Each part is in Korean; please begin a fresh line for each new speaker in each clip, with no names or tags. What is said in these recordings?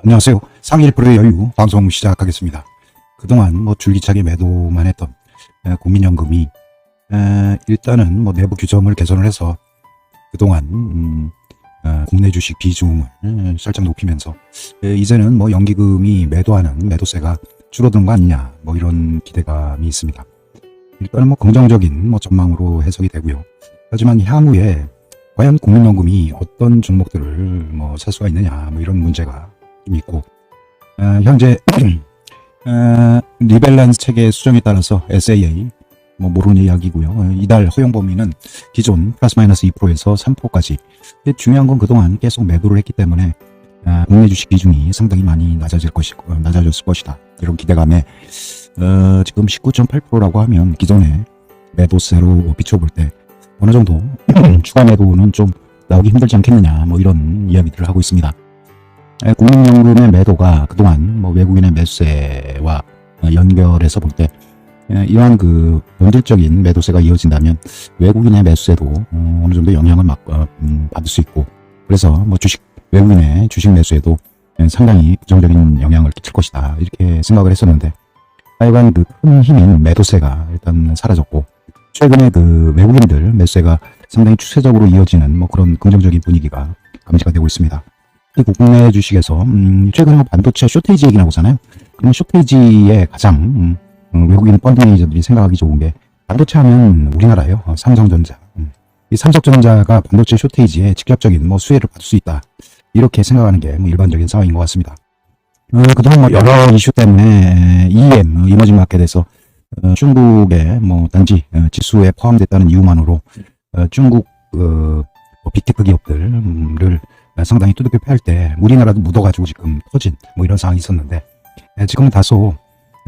안녕하세요. 상일 프로의 여유 방송 시작하겠습니다. 그동안 줄기차게 매도만 했던 국민연금이 일단은 내부 규정을 개선을 해서 그동안 국내 주식 비중을 살짝 높이면서 이제는 연기금이 매도하는 매도세가 줄어든 거 아니냐 이런 기대감이 있습니다. 일단은 긍정적인 전망으로 해석이 되고요. 하지만 향후에 과연 국민연금이 어떤 종목들을 살 수가 있느냐 이런 문제가 좀 있고, 현재 리밸런스 체계 수정에 따라서 SAA 모르는 이야기고요. 이달 허용 범위는 기존 플러스 마이너스 2%에서 3%까지. 중요한 건 그동안 계속 매도를 했기 때문에 국내 주식 비중이 상당히 많이 낮아졌을 것이다. 이런 기대감에 지금 19.8%라고 하면 기존의 매도세로 비춰볼 때 어느 정도 추가 매도는 좀 나오기 힘들지 않겠느냐 이런 이야기들을 하고 있습니다. 국민연금의 매도가 그동안 외국인의 매수세와 연결해서 볼 때 이러한 본질적인 매도세가 이어진다면 외국인의 매수세도 어느 정도 영향을 받을 수 있고, 그래서 외국인의 주식 매수에도 상당히 부정적인 영향을 끼칠 것이다 이렇게 생각을 했었는데, 하여간 큰 힘인 매도세가 일단 사라졌고, 최근에 외국인들 매수세가 상당히 추세적으로 이어지는 그런 긍정적인 분위기가 감지가 되고 있습니다. 국내 주식에서 최근에 반도체 쇼테이지 얘기 나오잖아요. 그럼 쇼테이지에 가장 외국인 펀드 매니저들이 생각하기 좋은 게, 반도체 하면 우리나라예요. 삼성전자. 이 삼성전자가 반도체 쇼테이지에 직접적인 수혜를 받을 수 있다 이렇게 생각하는 게 일반적인 상황인 것 같습니다. 그동안 여러 이슈 때문에 EM 이머징 마켓에서 중국의 단지 지수에 포함됐다는 이유만으로 중국 빅테크 기업들을 상당히 두둑이 패할 때 우리나라도 묻어가지고 지금 터진 이런 상황이 있었는데, 지금은 다소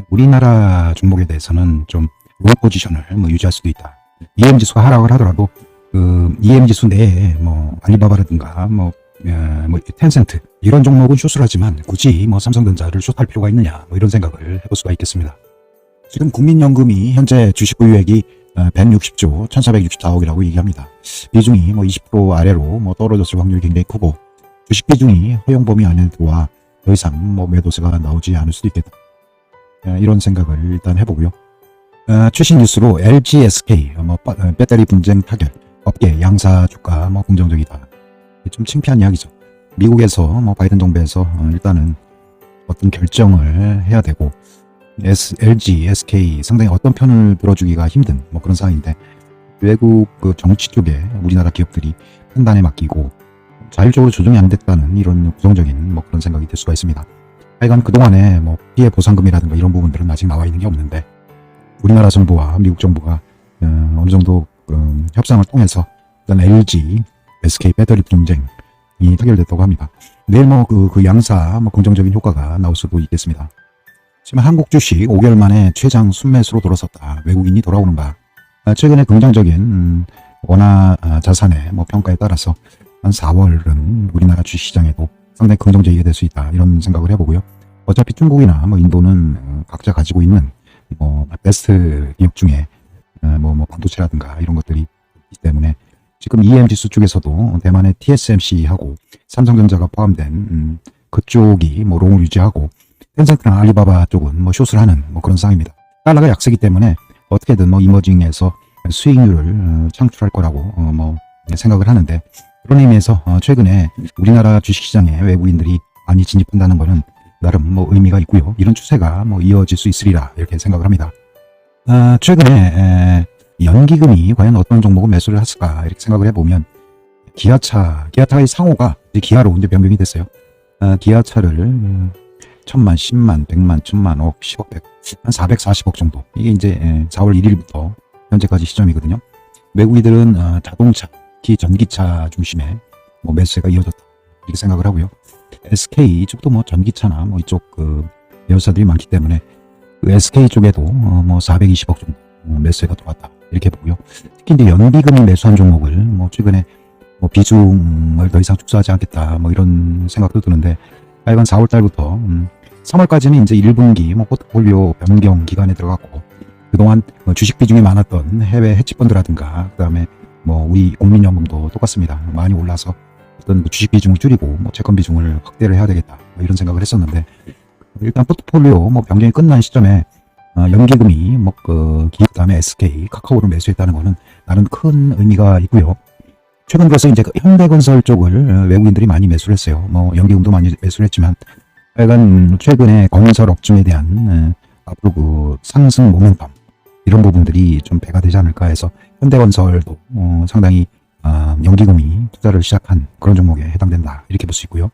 우리나라 종목에 대해서는 좀 롱 포지션을 유지할 수도 있다. EM 지수가 하락을 하더라도 EM 지수 내에 알리바바라든가 텐센트 이런 종목은 숏을 하지만 굳이 삼성전자를 숏할 필요가 있느냐 이런 생각을 해볼 수가 있겠습니다. 지금 국민연금이 현재 주식 보유액이 160조 1464억이라고 얘기합니다. 비중이 20% 아래로 떨어졌을 확률이 굉장히 크고, 주식 비중이 허용 범위 안에 들어와 더 이상 매도세가 나오지 않을 수도 있겠다. 이런 생각을 일단 해보고요. 최신 뉴스로 LG, SK 배터리 분쟁 타결, 업계 양사 주가 긍정적이다. 좀 창피한 이야기죠. 미국에서 바이든 정부에서 일단은 어떤 결정을 해야 되고, LG, SK 상당히 어떤 편을 들어주기가 힘든 그런 상황인데, 외국 정치 쪽에 우리나라 기업들이 판단에 맡기고 자율적으로 조정이 안 됐다는 이런 부정적인 그런 생각이 들 수가 있습니다. 하여간 그동안에 피해 보상금이라든가 이런 부분들은 아직 나와 있는 게 없는데, 우리나라 정부와 미국 정부가 어느 정도 협상을 통해서 일단 LG, SK 배터리 분쟁이 타결됐다고 합니다. 내일 그 양사 긍정적인 효과가 나올 수도 있겠습니다. 지금 한국 주식 5개월 만에 최장 순매수로 돌아섰다. 외국인이 돌아오는가? 최근에 긍정적인 원화 자산의 평가에 따라서 한 4월은 우리나라 주식시장에도 상당히 긍정적이게 될 수 있다 이런 생각을 해보고요. 어차피 중국이나 인도는 각자 가지고 있는 베스트 기업 중에 반도체라든가 이런 것들이 있기 때문에, 지금 EM 지수 쪽에서도 대만의 TSMC하고 삼성전자가 포함된 그쪽이 롱을 유지하고, 텐센트나 알리바바 쪽은 숏을 하는 그런 상황입니다. 달러가 약세기 때문에 어떻게든 이머징에서 수익률을 창출할 거라고 생각을 하는데, 그런 의미에서 최근에 우리나라 주식시장에 외국인들이 많이 진입한다는 거는 나름 의미가 있고요. 이런 추세가 이어질 수 있으리라 이렇게 생각을 합니다. 최근에 연기금이 과연 어떤 종목을 매수를 했을까 이렇게 생각을 해보면, 기아차의 상호가 기아로 이제 변경이 됐어요. 기아차를 1000만, 10만, 100만, 1000만, 억, 10억, 100, 한 440억 정도. 이게 이제 4월 1일부터 현재까지 시점이거든요. 외국인들은 자동차, 특히 전기차 중심의 매수세가 이어졌다 이렇게 생각을 하고요. SK 쪽도 전기차나 이쪽 매수사들이 많기 때문에 SK 쪽에도 420억 정도 매수세가 들어왔다 이렇게 보고요. 특히 이제 연기금이 매수한 종목을 최근에 비중을 더 이상 축소하지 않겠다 이런 생각도 드는데, 하여간 4월 달부터 3월까지는 이제 1분기 포트폴리오 변경 기간에 들어갔고, 그동안 주식 비중이 많았던 해외 헤지펀드라든가 그다음에 우리 국민연금도 똑같습니다. 많이 올라서 어떤 주식 비중을 줄이고 채권 비중을 확대를 해야 되겠다 뭐 이런 생각을 했었는데, 일단 포트폴리오 뭐 변경이 끝난 시점에 연기금이 기업 다음에 SK, 카카오를 매수했다는 거는 나름 큰 의미가 있고요. 최근 들어서 이제 현대건설 쪽을 외국인들이 많이 매수를 했어요. 뭐 연기금도 많이 매수를 했지만, 하여간 최근에 건설 업종에 대한 앞으로 그 상승 모멘텀 이런 부분들이 좀 배가 되지 않을까 해서 현대건설도 상당히 연기금이 투자를 시작한 그런 종목에 해당된다 이렇게 볼 수 있고요.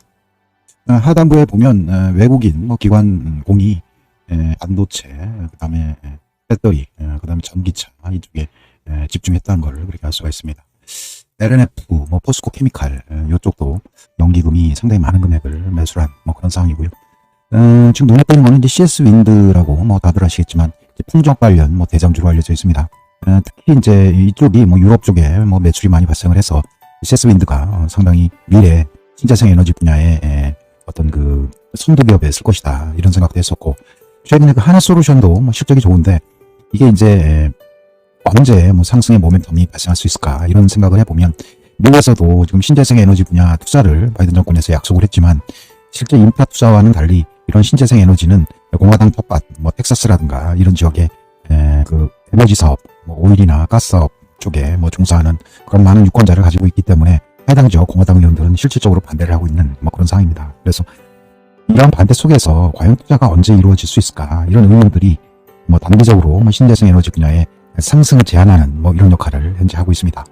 하단부에 보면 외국인 기관 공이 반도체, 그다음에 배터리, 그다음에 전기차 이쪽에 집중했다는 걸 그렇게 알 수가 있습니다. LNF, 포스코 케미칼 이쪽도 연기금이 상당히 많은 금액을 매수한 그런 상황이고요. 지금 눈에 띄는 거는 이제 CS 윈드라고 다들 아시겠지만 풍력 관련 대장주로 알려져 있습니다. 특히 이제 이쪽이 유럽 쪽에 매출이 많이 발생을 해서 CS 윈드가 상당히 미래 신재생 에너지 분야의 어떤 그 선도 기업에 쓸 것이다 이런 생각도 했었고, 최근에 그 하나솔루션도 실적이 좋은데 이게 이제 언제 상승의 모멘텀이 발생할 수 있을까 이런 생각을 해보면, 미국에서도 지금 신재생 에너지 분야 투자를 바이든 정권에서 약속을 했지만 실제 인프라 투자와는 달리 이런 신재생 에너지는 공화당 텃밭 텍사스라든가 이런 지역에 그 에너지 사업 오일이나 가스 사업 쪽에 종사하는 그런 많은 유권자를 가지고 있기 때문에 해당 지역 공화당 의원들은 실질적으로 반대를 하고 있는 그런 상황입니다. 그래서 이런 반대 속에서 과연 투자가 언제 이루어질 수 있을까 이런 의원들이 단기적으로 신재생 에너지 분야의 상승을 제한하는 이런 역할을 현재 하고 있습니다.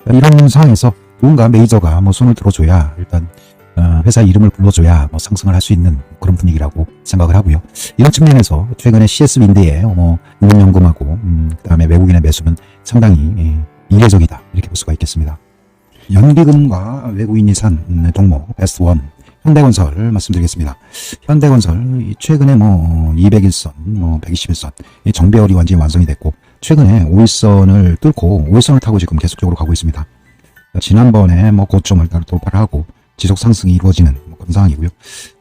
이런 상황에서 누군가 메이저가 손을 들어줘야, 일단 회사 이름을 불러줘야 상승을 할 수 있는 그런 분위기라고 생각을 하고요. 이런 측면에서 최근에 CS 윈드의 유명연금하고 그다음에 외국인의 매수는 상당히 이례적이다 이렇게 볼 수가 있겠습니다. 연기금과 외국인이 산 종목 베스트 원 현대건설 말씀드리겠습니다. 현대건설 최근에 201선, 121선 정배열이 완전히 완성이 됐고, 최근에 5일선을 뚫고 5일선을 타고 지금 계속적으로 가고 있습니다. 지난번에 고점을 돌파를 하고 지속 상승이 이루어지는 그런 상황이고요.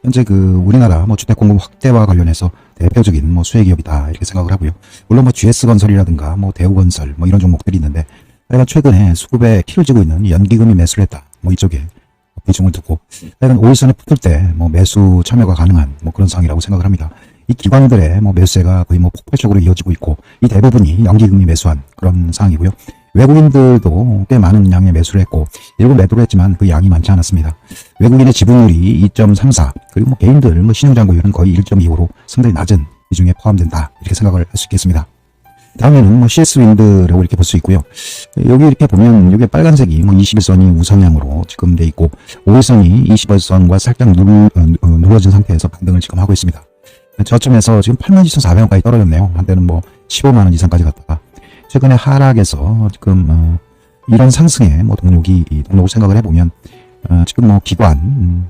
현재 그 우리나라 주택 공급 확대와 관련해서 대표적인 수혜 기업이다 이렇게 생각을 하고요. 물론 GS건설이라든가 대우건설 이런 종목들이 있는데, 하여간 최근에 수급에 키를 쥐고 있는 연기금이 매수를 했다 이쪽에 비중을 두고, 하여간 5일선에 붙을 때 매수 참여가 가능한 그런 상황이라고 생각을 합니다. 이 기관들의 매수세가 거의 폭발적으로 이어지고 있고, 이 대부분이 연기금이 매수한 그런 상황이고요. 외국인들도 꽤 많은 양의 매수를 했고, 일부 매도를 했지만 그 양이 많지 않았습니다. 외국인의 지분율이 2.34, 그리고 개인들 신용잔고율은 거의 1.25로 상당히 낮은 비중에 포함된다 이렇게 생각을 할 수 있겠습니다. 다음에는 CS 윈드라고 이렇게 볼 수 있고요. 여기 이렇게 보면 이게 빨간색이 21선이 우상향으로 지금 돼 있고, 5일선이 21선과 살짝 눌러진 상태에서 반등을 지금 하고 있습니다. 저점에서 지금 82,400원까지 떨어졌네요. 한때는 15만원 이상까지 갔다가 최근에 하락해서 지금 이런 상승의 동력을 생각을 해보면 지금 기관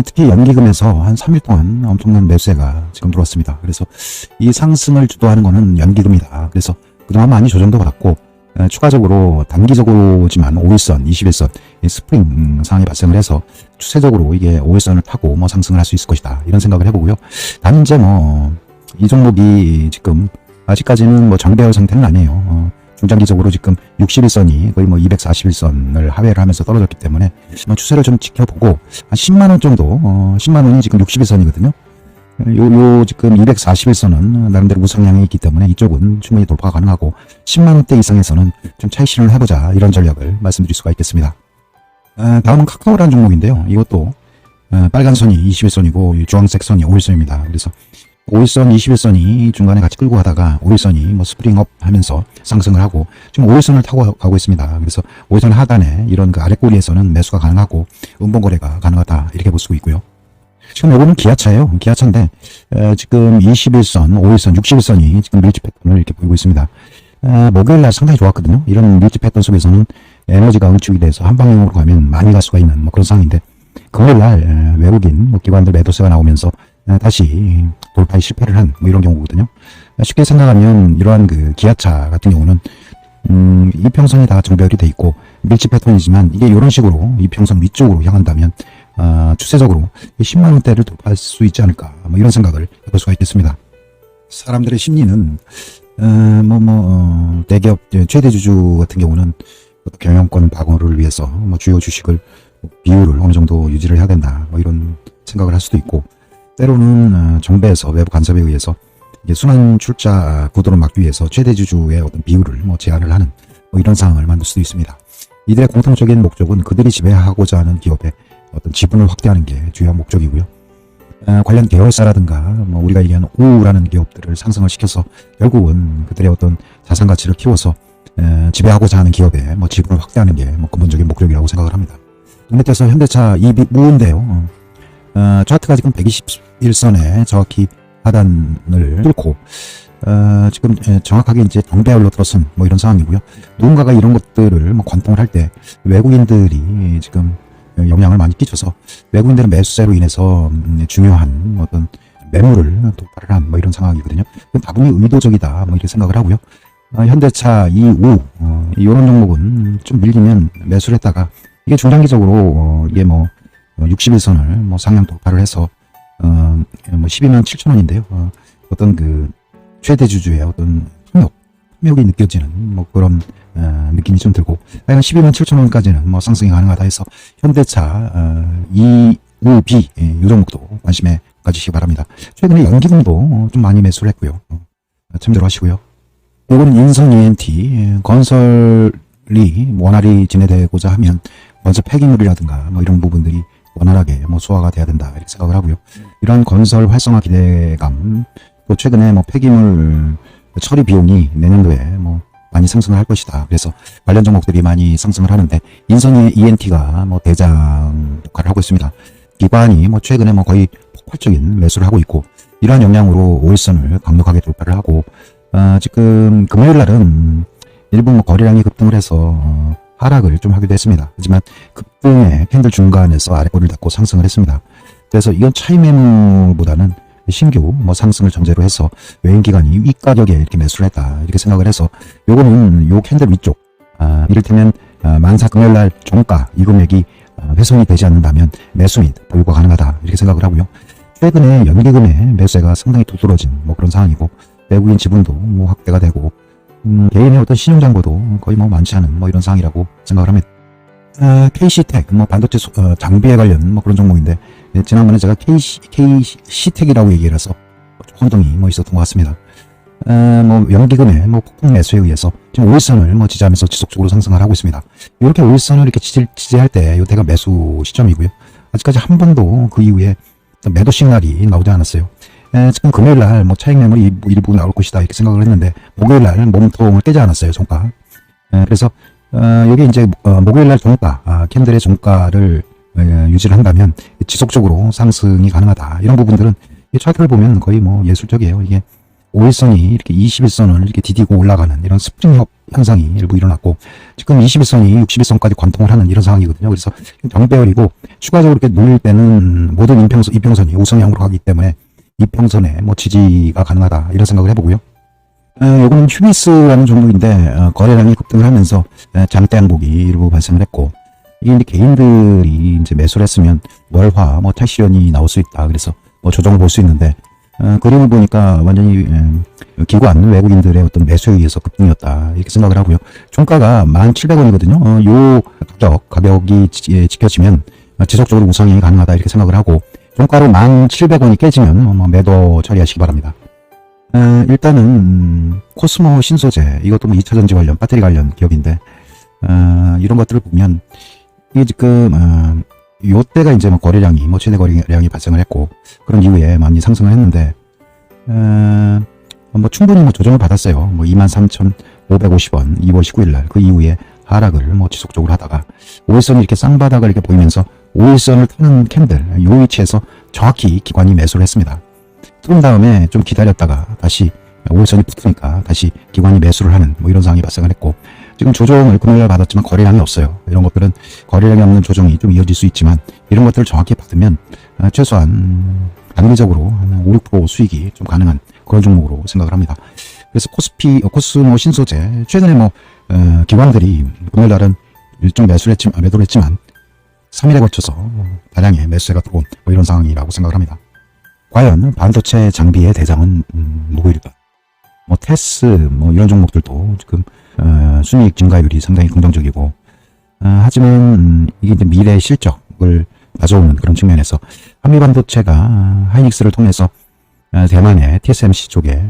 특히 연기금에서 한 3일 동안 엄청난 매수세가 지금 들어왔습니다. 그래서 이 상승을 주도하는 거는 연기금이다. 그래서 그동안 많이 조정도 받았고, 추가적으로 단기적으로지만 5일선, 21선 스프링 상황이 발생을 해서 추세적으로 이게 5일선을 타고 상승을 할 수 있을 것이다 이런 생각을 해보고요. 단 이제 이 종목이 지금 아직까지는 정배열 상태는 아니에요. 중장기적으로 지금 61선이 거의 241선을 하회를 하면서 떨어졌기 때문에 추세를 좀 지켜보고, 한 10만원 정도, 10만원이 지금 61선이거든요. 요 지금 241선은 나름대로 우상향이 있기 때문에 이쪽은 충분히 돌파가 가능하고, 10만원대 이상에서는 좀 차익 실현을 해보자 이런 전략을 말씀드릴 수가 있겠습니다. 다음은 카카오라는 종목인데요. 이것도 빨간 선이 21선이고 주황색 선이 5일선입니다. 그래서 5일선, 21선이 중간에 같이 끌고 가다가 5일선이 스프링업 하면서 상승을 하고 지금 5일선을 타고 가고 있습니다. 그래서 5일선 하단에 이런 그 아랫꼬리에서는 매수가 가능하고 음봉거래가 가능하다 이렇게 볼 수 있고요. 지금 요거는 기아차예요. 기아차인데 지금 21선, 5일선, 61선이 지금 밀집 패턴을 이렇게 보이고 있습니다. 목요일날 상당히 좋았거든요. 이런 밀집 패턴 속에서는 에너지가 응축이 돼서 한방향으로 가면 많이 갈 수가 있는 그런 상황인데, 금요일날 외국인 기관들 매도세가 나오면서 다시 돌파에 실패를 한 이런 경우거든요. 쉽게 생각하면 이러한 그 기아차 같은 경우는 이평선이 다 정배열이 돼 있고 밀집 패턴이지만, 이게 이런 식으로 이평선 위쪽으로 향한다면 추세적으로 10만원대를 돌파할 수 있지 않을까 이런 생각을 해볼 수가 있겠습니다. 사람들의 심리는 대기업 최대 주주 같은 경우는 경영권 방어를 위해서 주요 주식을 비율을 어느 정도 유지를 해야 된다. 뭐 이런 생각을 할 수도 있고, 때로는 정배에서 외부 간섭에 의해서 이게 순환 출자 구도를 막기 위해서 최대 주주의 어떤 비율을 뭐 제한을 하는 뭐 이런 상황을 만들 수도 있습니다. 이들의 공통적인 목적은 그들이 지배하고자 하는 기업의 어떤 지분을 확대하는 게 주요한 목적이고요. 관련 계열사라든가 뭐 우리가 얘기하는 우라는 기업들을 상승을 시켜서 결국은 그들의 어떤 자산 가치를 키워서 지배하고자 하는 기업의 뭐 지분을 확대하는 게 뭐 근본적인 목적이라고 생각을 합니다. 눈에 띄어서 현대차 무인데요. 차트가 지금 121선에 정확히 하단을 뚫고 지금 정확하게 이제 정배열로 들어선 뭐 이런 상황이고요. 누군가가 이런 것들을 뭐 관통을 할 때 외국인들이 지금 영향을 많이 끼쳐서 외국인들의 매수세로 인해서 중요한 어떤 매물을 독발을 한 뭐 이런 상황이거든요. 다분히 의도적이다 뭐 이렇게 생각을 하고요. 현대차 이런 종목은 좀 밀리면 매수를 했다가 이게 중장기적으로 이게 뭐 61선을 뭐 상향 돌파를 해서 뭐 12만 7천 원인데요. 어떤 그 최대 주주의 어떤 탐욕이 느껴지는 뭐 그런 느낌이 좀 들고, 하여간 12만 7천 원까지는 뭐 상승이 가능하다 해서 현대차 EUB 이 종목도 관심에 가지시기 바랍니다. 최근에 연기금도 좀 많이 매수를 했고요. 참조를 하시고요. 요거는 인성 ENT 건설이 원활히 진행되고자 하면 건설 폐기물이라든가 뭐 이런 부분들이 원활하게 뭐 소화가 돼야 된다 이렇게 생각을 하고요. 이런 건설 활성화 기대감, 또 최근에 뭐 폐기물 처리 비용이 내년도에 뭐 많이 상승을 할 것이다. 그래서 관련 종목들이 많이 상승을 하는데 인선 ENT가 뭐 대장 역할을 하고 있습니다. 기관이 뭐 최근에 뭐 거의 폭발적인 매수를 하고 있고, 이러한 영향으로 5일선을 강력하게 돌파를 하고 지금 금요일 날은 일부 뭐 거래량이 급등을 해서 하락을 좀 하기도 했습니다. 하지만 급등의 캔들 중간에서 아래꼬리를 닫고 상승을 했습니다. 그래서 이건 차익 매물보다는 신규 뭐 상승을 전제로 해서 외인기관이 윗가격에 이렇게 매수를 했다 이렇게 생각을 해서, 요거는 요 캔들 위쪽 이를테면 만사 금요일날 종가 이 금액이 훼손이 되지 않는다면 매수 및 보유가 가능하다 이렇게 생각을 하고요. 최근에 연기금의 매수세가 상당히 두드러진 뭐 그런 상황이고, 외국인 지분도 뭐 확대가 되고 개인의 어떤 신용장고도 거의 뭐 많지 않은 뭐 이런 상황이라고 생각을 합니다. KC텍 뭐 반도체 장비에 관련 뭐 그런 종목인데, 지난번에 제가 KC텍이라고 얘기를 해서 혼동이 뭐 있었던 것 같습니다. 뭐 연기금의 뭐 폭풍 매수에 의해서 지금 5일선을 뭐 지지하면서 지속적으로 상승을 하고 있습니다. 이렇게 5일선을 이렇게 지지할 때 이때가 매수 시점이고요. 아직까지 한 번도 그 이후에 매도 시그널이 나오지 않았어요. 지금 금요일날 뭐 차익 매물이 일부 나올 것이다 이렇게 생각을 했는데, 목요일날 몸통을 깨지 않았어요, 종가. 그래서 여기 이제 목요일날 종가 캔들의 종가를 유지를 한다면 지속적으로 상승이 가능하다. 이런 부분들은 이 차트를 보면 거의 뭐 예술적이에요. 이게 5일선이 이렇게 21선을 이렇게 디디고 올라가는 이런 스프링 현상이 일부 일어났고, 지금 21선이 61선까지 관통을 하는 이런 상황이거든요. 그래서 정배열이고, 추가적으로 이렇게 눌릴 때는 모든 이평선이 우상향으로 가기 때문에 이평선에 뭐 지지가 가능하다 이런 생각을 해보고요. 요거는 휴비스라는 종목인데 거래량이 급등을 하면서 장대 양복이 일부 발생을 했고, 이게 이제 개인들이 이제 매수를 했으면 월화 뭐 탈시연이 나올 수 있다. 그래서 뭐 조정을 볼 수 있는데, 그림을 보니까 완전히 기관 외국인들의 어떤 매수에 의해서 급등이었다 이렇게 생각을 하고요. 종가가 1,700원이거든요. 요 가격이 지켜지면 지속적으로 우상이 가능하다 이렇게 생각을 하고, 종가로 1,700원이 깨지면 뭐 매도 처리하시기 바랍니다. 일단은 코스모 신소재, 이것도 뭐 2차전지 관련 배터리 관련 기업인데, 이런 것들을 보면 이게 지금 요때가 이제 뭐 거래량이 뭐 최대 거래량이 발생을 했고, 그런 이후에 많이 상승을 했는데 뭐 충분히 뭐 조정을 받았어요. 뭐 23,550원 2월 19일 날 그 이후에 하락을 뭐 지속적으로 하다가 5일선이 이렇게 쌍바닥을 이렇게 보이면서 5일선을 타는 캔들 요 위치에서 정확히 기관이 매수를 했습니다. 그런 다음에 좀 기다렸다가 다시 5일선이 붙으니까 다시 기관이 매수를 하는 뭐 이런 상황이 발생을 했고, 지금 조정을 금요일날 받았지만 거래량이 없어요. 이런 것들은 거래량이 없는 조정이 좀 이어질 수 있지만, 이런 것들을 정확히 받으면 최소한 단기적으로 한 5, 6% 수익이 좀 가능한 그런 종목으로 생각을 합니다. 그래서 코스모 신소재 최근에 뭐 기관들이 금요일날은 일정 매도를 했지만 3일에 걸쳐서 다량의 매수세가 들어온 뭐 이런 상황이라고 생각을 합니다. 과연 반도체 장비의 대장은 누구일까? 뭐 테스 뭐 이런 종목들도 지금 순이익 증가율이 상당히 긍정적이고, 하지만 이게 이제 미래 실적을 가져오는 그런 측면에서 한미반도체가 하이닉스를 통해서 대만의 TSMC 쪽에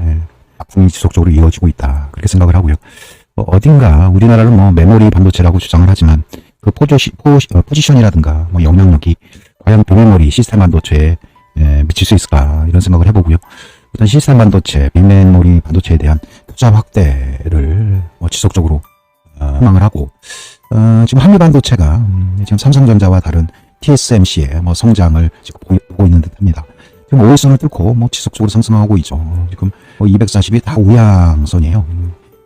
바꿈이 지속적으로 이어지고 있다. 그렇게 생각을 하고요. 어딘가 우리나라는 뭐 메모리 반도체라고 주장을 하지만 그 포지션이라든가 뭐 영향력이 과연 비메모리 시스템 반도체에 미칠 수 있을까 이런 생각을 해보고요. 일단 시스템 반도체, 비메모리 반도체에 대한 투자 확대를 지속적으로 희망을 하고 지금 한미 반도체가 지금 삼성전자와 다른 TSMC의 성장을 지금 보고 있는 듯합니다. 지금 5일선을 뚫고 지속적으로 상승하고 있죠. 지금 240이 다 우양선이에요.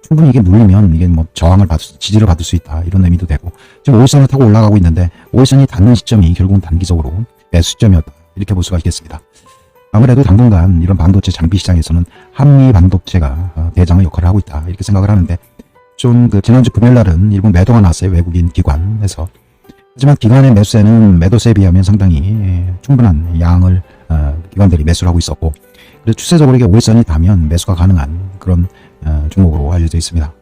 충분히 이게 눌리면 이게 저항을 지지를 받을 수 있다 이런 의미도 되고 지금 5일선을 타고 올라가고 있는데 5일선이 닿는 시점이 결국은 단기적으로 매수 시점이었다 이렇게 볼 수가 있겠습니다. 아무래도 당분간 이런 반도체 장비 시장에서는 한미 반도체가 대장의 역할을 하고 있다 이렇게 생각을 하는데 좀 지난주 금요일날은 일본 매도가 나왔어요. 외국인 기관에서. 하지만 기관의 매수세는 매도세에 비하면 상당히 충분한 양을 기관들이 매수를 하고 있었고 그래서 추세적으로 이게 5일선이 닿으면 매수가 가능한 그런 종목으로 알려져 있습니다.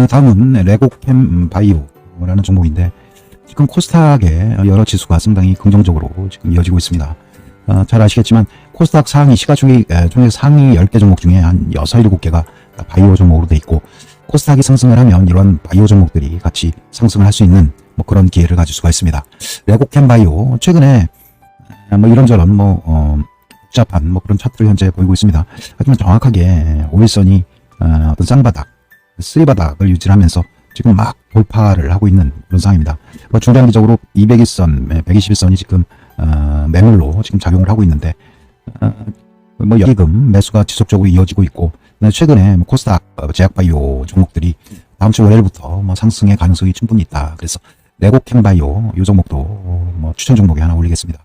다음은 레고캠 바이오라는 종목인데 지금 코스닥의 여러 지수가 상당히 긍정적으로 지금 이어지고 있습니다. 잘 아시겠지만 코스닥 상위 시가총액 상위 10개 종목 중에 한 6, 7개가 바이오 종목으로 돼 있고 코스닥이 상승을 하면 이런 바이오 종목들이 같이 상승을 할 수 있는 그런 기회를 가질 수가 있습니다. 레고캠 바이오 최근에 이런저런 복잡한 그런 차트를 현재 보이고 있습니다. 하지만 정확하게 5일선이 어떤 쌍바닥, 쓰리바닥을 유지하면서 지금 막 돌파를 하고 있는 그런 상황입니다. 중장기적으로 200일선, 121선이 지금 매물로 지금 작용을 하고 있는데 여기금 매수가 지속적으로 이어지고 있고 최근에 코스닥 제약바이오 종목들이 다음 주 월요일부터 상승의 가능성이 충분히 있다. 그래서 레고캠바이오 이 종목도 추천 종목에 하나 올리겠습니다.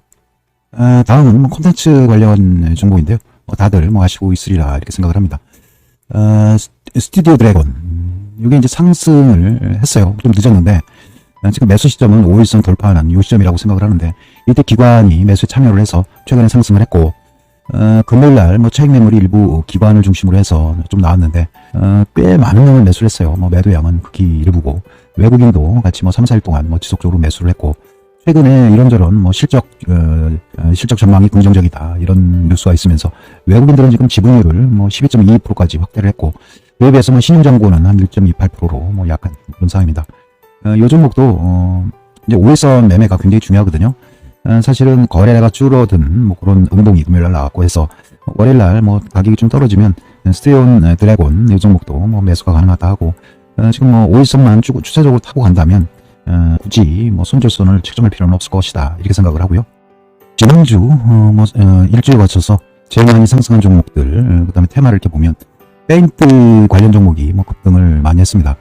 다음은 콘텐츠 관련 종목인데요. 다들 아시고 있으리라 이렇게 생각을 합니다. 스튜디오 드래곤 이게 이제 상승을 했어요. 좀 늦었는데 지금 매수 시점은 5일선 돌파하는 이 시점이라고 생각을 하는데 이때 기관이 매수에 참여를 해서 최근에 상승을 했고 금요일날 차익 매물이 일부 기관을 중심으로 해서 좀 나왔는데 꽤 많은 양을 매수를 했어요. 매도양은 극히 일부고 외국인도 같이 3, 4일 동안 지속적으로 매수를 했고 최근에 이런저런 실적 전망이 긍정적이다 이런 뉴스가 있으면서 외국인들은 지금 지분율을 12.22%까지 확대를 했고 그에 비해서 신용정보는 한 1.28%로 약한 그런 상황입니다. 이 종목도 이제 5일선 매매가 굉장히 중요하거든요. 사실은 거래가 줄어든 그런 운동이 금요일날 나왔고 해서 월요일날 가격이 좀 떨어지면 스튜디오 드래곤 이 종목도 매수가 가능하다 하고 지금 5일선만 추세적으로 타고 간다면 굳이 손절선을 책정할 필요는 없을 것이다 이렇게 생각을 하고요. 지난주 일주일 거쳐서 제일 많이 상승한 종목들 그 다음에 테마를 이렇게 보면 페인트 관련 종목이 급등을 많이 했습니다.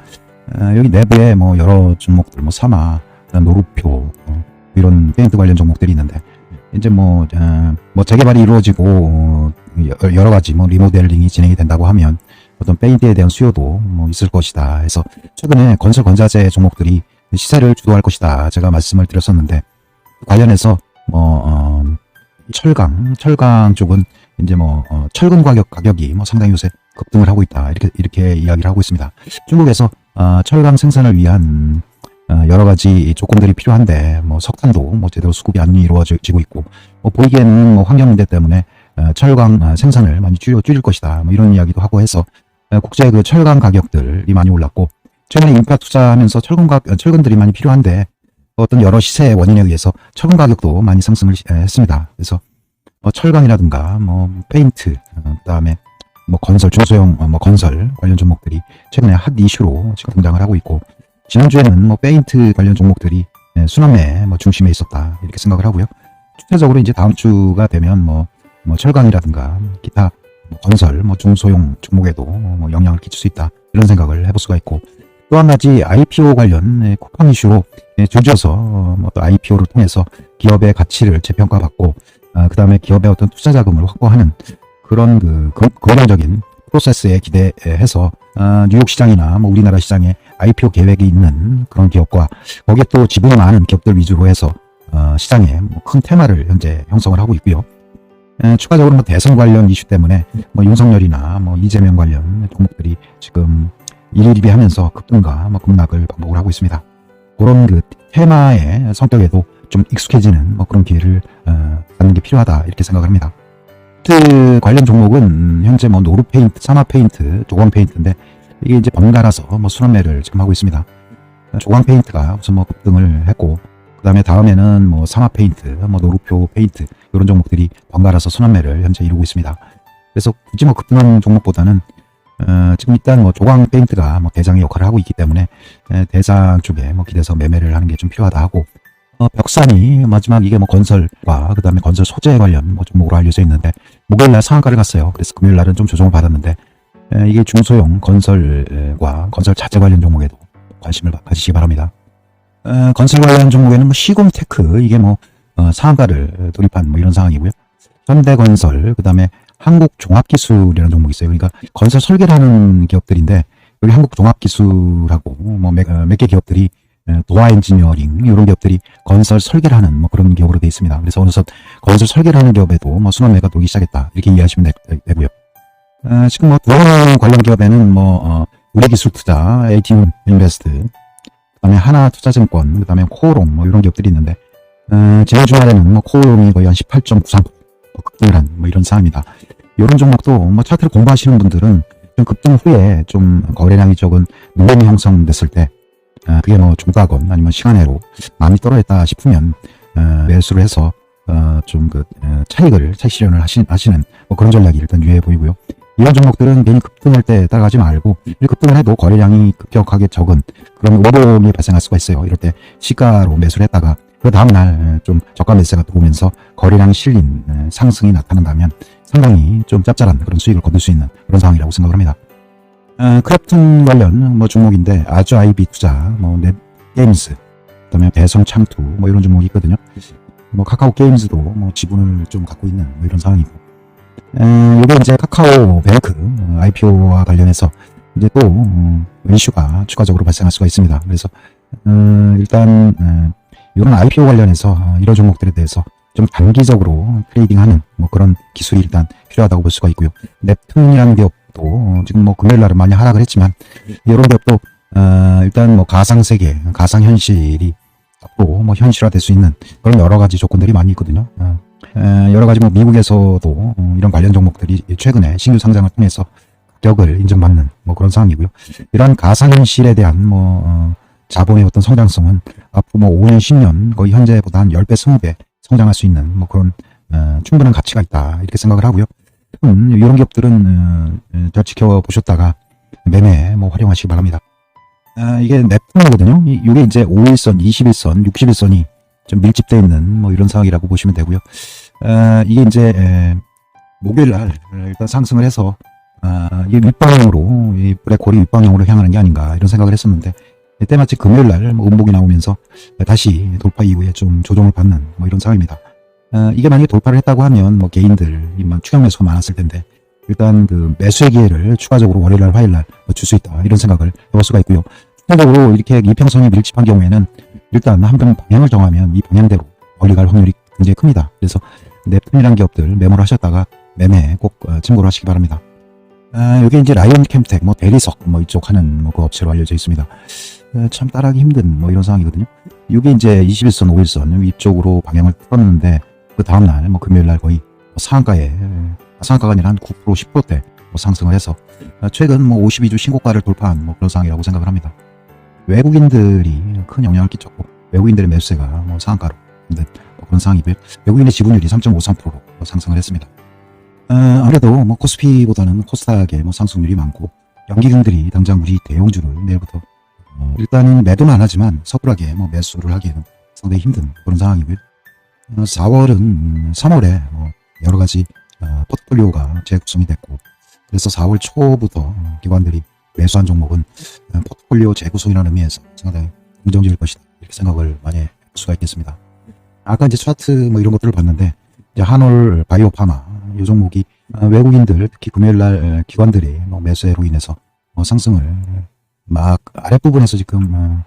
여기 내부에 여러 종목들 사마, 노루표 이런 페인트 관련 종목들이 있는데 이제 재개발이 이루어지고 여러 가지 리모델링이 진행이 된다고 하면 어떤 페인트에 대한 수요도 있을 것이다 해서 최근에 건설 건자재 종목들이 시세를 주도할 것이다 제가 말씀을 드렸었는데 관련해서 철강 쪽은 이제 철근 가격이 상당히 요새 급등을 하고 있다 이렇게 이야기를 하고 있습니다. 중국에서 철강 생산을 위한 여러 가지 조건들이 필요한데 석탄도 제대로 수급이 안 이루어지고 있고 보이기에는 환경 문제 때문에 철강 생산을 많이 줄일 것이다 이런 이야기도 하고 해서 국제 철강 가격들이 많이 올랐고 최근에 인프라 투자하면서 철근들이 많이 필요한데 어떤 여러 시세의 원인에 의해서 철근 가격도 많이 상승을 했습니다. 그래서 철강이라든가 페인트 그다음에 건설 중소형 건설 관련 종목들이 최근에 핫 이슈로 지금 등장을 하고 있고 지난주에는 페인트 관련 종목들이 순환매 중심에 있었다 이렇게 생각을 하고요. 추세적으로 이제 다음 주가 되면 철강이라든가 기타 건설 중소형 종목에도 영향을 끼칠 수 있다 이런 생각을 해볼 수가 있고 또 한 가지 IPO 관련 쿠팡 이슈로 주저서 또 IPO를 통해서 기업의 가치를 재평가받고 그 다음에 기업의 어떤 투자 자금을 확보하는 그런 긍정적인 프로세스에 기대해서 뉴욕 시장이나 우리나라 시장에 IPO 계획이 있는 그런 기업과 거기에 또 지분이 많은 기업들 위주로 해서 시장에 큰 테마를 현재 형성을 하고 있고요. 추가적으로 대선 관련 이슈 때문에 윤석열이나 이재명 관련 종목들이 지금 일일비하면서 급등과 급락을 반복을 하고 있습니다. 그런 그 테마의 성격에도 좀 익숙해지는 뭐 그런 기회를 갖는 게 필요하다 이렇게 생각합니다. 관련 종목은 현재 뭐 노루 페인트, 사마 페인트, 조광 페인트인데 이게 이제 번갈아서 뭐 순환매를 지금 하고 있습니다. 조광 페인트가 우선 뭐 급등을 했고, 그 다음에 다음에는 뭐 사마 페인트, 뭐 노루표 페인트 이런 종목들이 번갈아서 순환매를 현재 이루고 있습니다. 그래서 굳이 뭐 급등한 종목보다는 지금 일단 뭐 조광 페인트가 뭐 대장의 역할을 하고 있기 때문에 대장 쪽에 뭐 기대서 매매를 하는 게 좀 필요하다 하고, 벽산이 마지막 이게 뭐 건설과 그 다음에 건설 소재 관련 뭐 종목으로 알려져 있는데 목요일날 상한가를 갔어요. 그래서 금요일날은 좀 조정을 받았는데 이게 중소형 건설과 건설 자재 관련 종목에도 관심을 가지시기 바랍니다. 건설 관련 종목에는 뭐 시공테크 이게 뭐 상한가를 돌입한 뭐 이런 상황이고요. 현대건설, 그 다음에 한국종합기술이라는 종목이 있어요. 그러니까 건설 설계를 하는 기업들인데 여기 한국종합기술하고 뭐 몇 개 기업들이 도화 엔지니어링 이런 기업들이 건설 설계를 하는 뭐 그런 기업으로 되어 있습니다. 그래서 어느덧 건설 설계를 하는 기업에도 뭐 순환매가 돌기 시작했다 이렇게 이해하시면 되고요. 지금 뭐 도화 관련 기업에는 뭐 우리기술투자, ATM 인베스트, 그다음에 하나투자증권, 그다음에 코오롱 뭐 이런 기업들이 있는데 제일 주말에는 뭐 코오롱이 거의 한 18.93% 급등을 한 뭐 이런 상황입니다. 이런 종목도 뭐 차트를 공부하시는 분들은 좀 급등 후에 좀 거래량이 적은 눌림이 형성됐을 때 그게 뭐 종가건 아니면 시간외로 많이 떨어졌다 싶으면 매수를 해서 좀 그 차익 실현을 하시는 뭐 그런 전략이 일단 유효해 보이고요. 이런 종목들은 괜히 급등할 때 따라가지 말고 급등을 해도 거래량이 급격하게 적은 그런 오름이 발생할 수가 있어요. 이럴 때 시가로 매수를 했다가 그 다음날 좀 저가 매수가 들어오면서 거래량이 실린 상승이 나타난다면 상당히 좀 짭짤한 그런 수익을 거둘 수 있는 그런 상황이라고 생각을 합니다. 크래프팅 관련 뭐 종목인데 아주 아이비 투자, 뭐 넷게임즈, 그다음에 배성 창투 뭐 이런 종목이 있거든요. 뭐 카카오 게임즈도 뭐 지분을 좀 갖고 있는 뭐 이런 상황이고, 이게 이제 카카오 뱅크 IPO와 관련해서 이제 또 이슈가 추가적으로 발생할 수가 있습니다. 그래서 일단 이런 IPO 관련해서 이런 종목들에 대해서 좀 단기적으로 트레이딩하는 뭐 그런 기술이 일단 필요하다고 볼 수가 있고요. 넵툰이라는 기업도 지금 뭐 금요일 날은 많이 하락을 했지만 이런 기업도 일단 뭐 가상세계, 가상현실이 앞으로 뭐 현실화될 수 있는 그런 여러 가지 조건들이 많이 있거든요. 여러 가지 뭐 미국에서도 이런 관련 종목들이 최근에 신규 상장을 통해서 가격을 인정받는 뭐 그런 상황이고요. 이러한 가상현실에 대한 뭐 자본의 어떤 성장성은 앞으로 뭐 5년, 10년 거의 현재보다 한 10배, 20배 성장할 수 있는 뭐 그런 충분한 가치가 있다 이렇게 생각을 하고요. 이런 기업들은 잘 지켜보셨다가 매매 뭐 활용하시기 바랍니다. 이게 넵툰이거든요. 이게 이제 5일선, 21선, 61선이 좀 밀집되어 있는 뭐 이런 상황이라고 보시면 되고요. 이게 이제 목요일 날 일단 상승을 해서 이게 윗방향으로, 이 블랙홀이 윗방향으로 향하는 게 아닌가 이런 생각을 했었는데 때마침 금요일 날 뭐 음봉이 나오면서 다시 돌파 이후에 좀 조정을 받는 뭐 이런 상황입니다. 이게 만약에 돌파를 했다고 하면 뭐 개인들이 추격 매수가 많았을 텐데 일단 그 매수의 기회를 추가적으로 월요일날, 화요일날 줄 수 있다 이런 생각을 해볼 수가 있고요. 추가적으로 이렇게 이평선이 밀집한 경우에는 일단 한번 방향을 정하면 이 방향대로 멀리 갈 확률이 굉장히 큽니다. 그래서 넵툰이라는 기업들 메모를 하셨다가 매매 꼭 참고를 하시기 바랍니다. 여기 이제 라이온 캠텍, 뭐 대리석 뭐 이쪽 하는 뭐 그 업체로 알려져 있습니다. 참 따라하기 힘든 뭐 이런 상황이거든요. 이게 이제 21선, 5일선 위쪽으로 방향을 틀었는데 그 다음날 뭐 금요일날 거의 상한가가 아니라 한 9%, 10%대 뭐 상승을 해서 최근 뭐 52주 신고가를 돌파한 뭐 그런 상황이라고 생각을 합니다. 외국인들이 큰 영향을 끼쳤고 외국인들의 매수세가 뭐 상한가로 힘든 뭐 그런 상황이고요. 외국인의 지분율이 3.53%로 상승을 했습니다. 아무래도 뭐 코스피보다는 코스닥의 뭐 상승률이 많고 연기금들이 당장 우리 대형주를 내일부터 일단은 매도는 안 하지만 서둘하게 뭐 매수를 하기에는 상당히 힘든 그런 상황이고요. 4월은 3월에 뭐 여러 가지 포트폴리오가 재구성이 됐고 그래서 4월 초부터 기관들이 매수한 종목은 포트폴리오 재구성이라는 의미에서 상당히 긍정적일 것이다 이렇게 생각을 많이 할 수가 있겠습니다. 아까 이제 차트 뭐 이런 것들을 봤는데 이제 한올 바이오파마 이 종목이 외국인들 특히 금요일날 기관들이 뭐 매수로 인해서 상승을 막 아랫부분에서 지금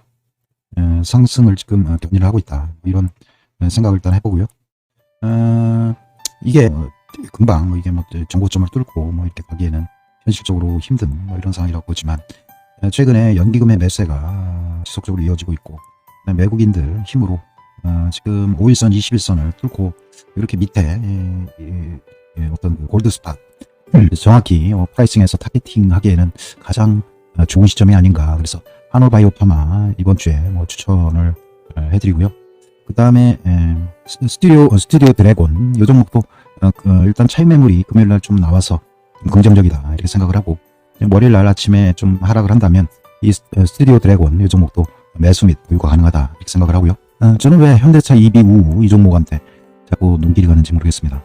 상승을 지금 견인을 하고 있다 이런 생각을 일단 해보고요. 이게 금방 뭐 이게 뭐 정고점을 뚫고 뭐 이렇게 가기에는 현실적으로 힘든 뭐 이런 상황이라고 보지만 최근에 연기금의 매수가 지속적으로 이어지고 있고 외국인들 힘으로 지금 5일선, 21선을 뚫고 이렇게 밑에 어떤 그 골드 스팟 정확히 프라이싱에서 타겟팅하기에는 가장 좋은 시점이 아닌가. 그래서 한올바이오파마 이번 주에 추천을 해드리고요. 그 다음에 스튜디오 드래곤 이 종목도 일단 차익 매물이 금요일날 좀 나와서 좀 긍정적이다 이렇게 생각을 하고, 월요일날 아침에 좀 하락을 한다면 이 스튜디오 드래곤 이 종목도 매수 및 보유가 가능하다 이렇게 생각을 하고요. 저는 왜 현대차 EBU 이 종목한테 자꾸 눈길이 가는지 모르겠습니다.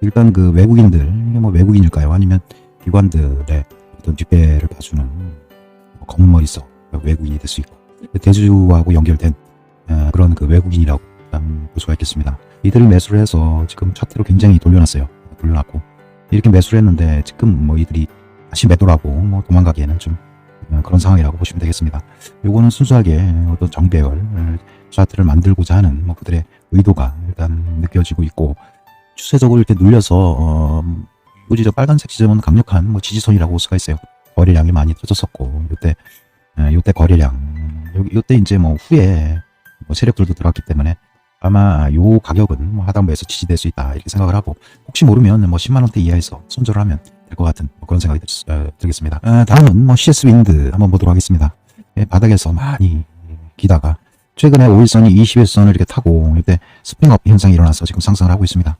일단 그 외국인들, 이게 외국인일까요? 아니면 기관들의 어떤 뒷배를 봐주는 검은 머리석 외국인이 될 수 있고, 대주주하고 연결된 그런 그 외국인이라고 볼 수가 있겠습니다. 이들을 매수를 해서 지금 차트로 굉장히 돌려놨어요. 돌려놨고 이렇게 매수를 했는데 지금 이들이 다시 매도라고 도망가기에는 좀 그런 상황이라고 보시면 되겠습니다. 요거는 순수하게 어떤 정배열 차트를 만들고자 하는 그들의 의도가 일단 느껴지고 있고, 추세적으로 이렇게 눌려서 요 빨간색 지점은 강력한 지지선이라고 볼 수가 있어요. 거래량이 많이 터졌었고, 요때 거래량, 요때 이제 후에 세력들도 들어왔기 때문에 아마 요 가격은 하단부에서 지지될 수 있다 이렇게 생각을 하고, 혹시 모르면 10만원대 이하에서 손절을 하면 될 것 같은 그런 생각이 들겠습니다. 다음은 CS 윈드 한번 보도록 하겠습니다. 바닥에서 많이 기다가 최근에 5일선이 21선을 이렇게 타고 이때 스프링업 현상이 일어나서 지금 상승을 하고 있습니다.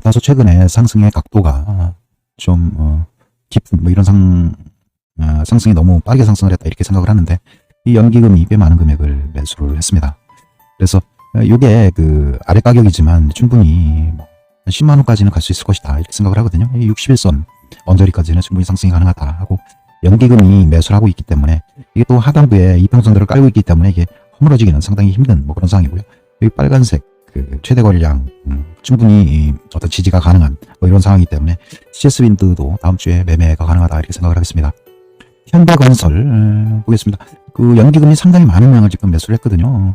다소 최근에 상승의 각도가 좀 깊은 이런 상승이 너무 빠르게 상승을 했다 이렇게 생각을 하는데, 이 연기금이 꽤 많은 금액을 매수를 했습니다. 그래서 요게 그 아래 가격이지만 충분히 10만원까지는 갈 수 있을 것이다 이렇게 생각을 하거든요. 61선 언저리까지는 충분히 상승이 가능하다 하고, 연기금이 매수를 하고 있기 때문에 이게 또 하단부에 이평선들을 깔고 있기 때문에 이게 허물어지기는 상당히 힘든 그런 상황이고요. 여기 빨간색 그 최대 거래량 충분히 어떤 지지가 가능한 이런 상황이기 때문에 CS 윈드도 다음 주에 매매가 가능하다 이렇게 생각을 하겠습니다. 현대건설 보겠습니다. 그 연기금이 상당히 많은 양을 지금 매수를 했거든요.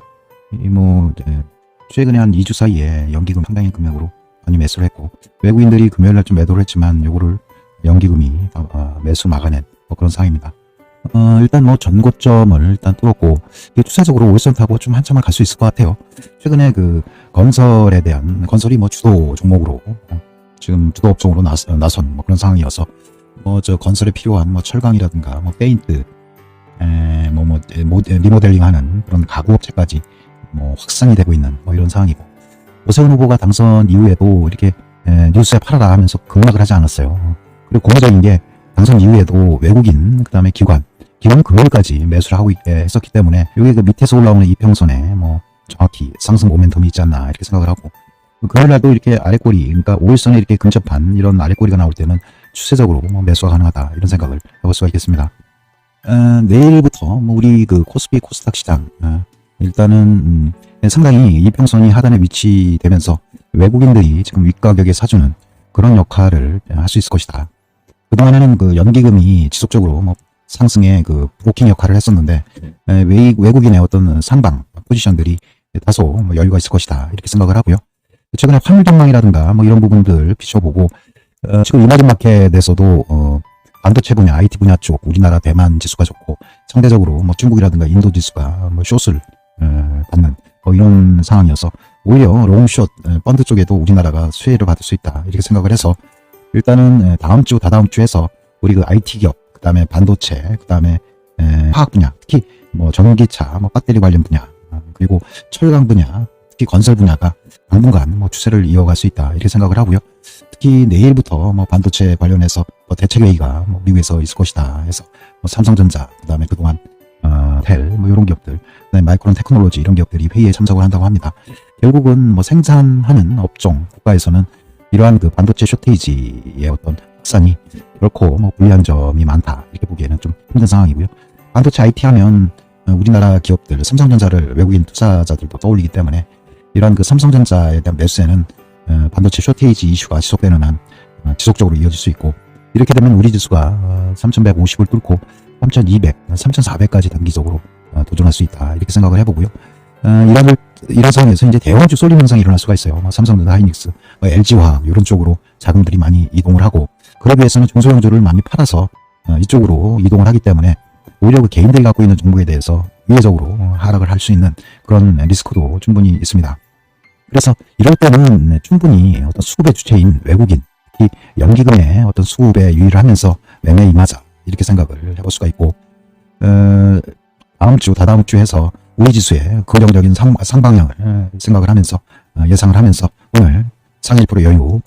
최근에 한 2주 사이에 연기금 상당히 금액으로 많이 매수를 했고, 외국인들이 금요일날 좀 매도를 했지만 요거를 연기금이 매수 막아낸 그런 상황입니다. 일단 전고점을 일단 뚫었고, 이게 추세적으로 5일선 타고 좀 한참을 갈 수 있을 것 같아요. 최근에 그 건설에 대한, 건설이 주도 종목으로 지금 주도 업종으로 나선 그런 상황이어서 건설에 필요한 철강이라든가 페인트, 리모델링하는 그런 가구업체까지 확산이 되고 있는 이런 상황이고, 오세훈 후보가 당선 이후에도 이렇게 뉴스에 팔아라 하면서 급락을 하지 않았어요. 그리고 고무적인 게 당선 이후에도 외국인, 그 다음에 기관은 금요일까지 매수를 하고 했었기 때문에 여기 그 밑에서 올라오는 이평선에 정확히 상승 모멘텀이 있지 않나 이렇게 생각을 하고, 금요일날도 이렇게 아래꼬리, 그러니까 5일선에 이렇게 근접한 이런 아래꼬리가 나올 때는 추세적으로 매수가 가능하다 이런 생각을 해볼 수가 있겠습니다. 내일부터 우리 그 코스피 코스닥 시장 일단은 상당히 이평선이 하단에 위치되면서 외국인들이 지금 윗가격에 사주는 그런 역할을 할 수 있을 것이다. 그동안에는 그 연기금이 지속적으로 상승의 그 브로킹 역할을 했었는데, 외국인의 어떤 상방 포지션들이 다소 여유가 있을 것이다 이렇게 생각을 하고요. 최근에 환율 전망이라든가 이런 부분들 비춰보고, 지금 이머징 마켓에서도 반도체 분야, IT 분야 쪽 우리나라 대만 지수가 좋고, 상대적으로 중국이라든가 인도 지수가 숏을 받는 이런 상황이어서 오히려 롱숏 펀드 쪽에도 우리나라가 수혜를 받을 수 있다 이렇게 생각을 해서, 일단은 다음 주 다다음 주에서 우리 그 IT 기업, 그 다음에 반도체, 그 다음에 화학 분야, 특히 전기차, 배터리 관련 분야, 그리고 철강 분야, 특히 건설 분야가 당분간 추세를 이어갈 수 있다 이렇게 생각을 하고요. 특히 내일부터 반도체 관련해서 대책회의가 미국에서 있을 것이다 해서 삼성전자, 그 다음에 그동안 텔 이런 기업들, 그다음에 마이크론 테크놀로지 이런 기업들이 회의에 참석을 한다고 합니다. 결국은 생산하는 업종 국가에서는 이러한 그 반도체 쇼테이지의 어떤 확산이 결코 불리한 점이 많다 이렇게 보기에는 좀 힘든 상황이고요. 반도체 IT 하면 우리나라 기업들, 삼성전자를 외국인 투자자들도 떠올리기 때문에 이러한 그 삼성전자에 대한 매수에는 반도체 쇼테이지 이슈가 지속되는 한 지속적으로 이어질 수 있고, 이렇게 되면 우리 지수가 3150을 뚫고 3200, 3400까지 단기적으로 도전할 수 있다 이렇게 생각을 해보고요. 이런 상황에서 이제 대형주 쏠림 현상이 일어날 수가 있어요. 삼성전자, 하이닉스, LG화학 이런 쪽으로 자금들이 많이 이동을 하고, 그러기 위해서는 중소형주를 많이 팔아서 이쪽으로 이동을 하기 때문에 오히려 그 개인들이 갖고 있는 정보에 대해서 위해적으로 하락을 할 수 있는 그런 리스크도 충분히 있습니다. 그래서 이럴 때는 충분히 어떤 수급의 주체인 외국인, 특히 연기금의 어떤 수급에 유의를 하면서 매매에 임하자 이렇게 생각을 해볼 수가 있고, 다음 주, 다다음 주 해서 우리 지수의 거정적인 상방향을 생각을 하면서 예상을 하면서 오늘 상위 1% 여유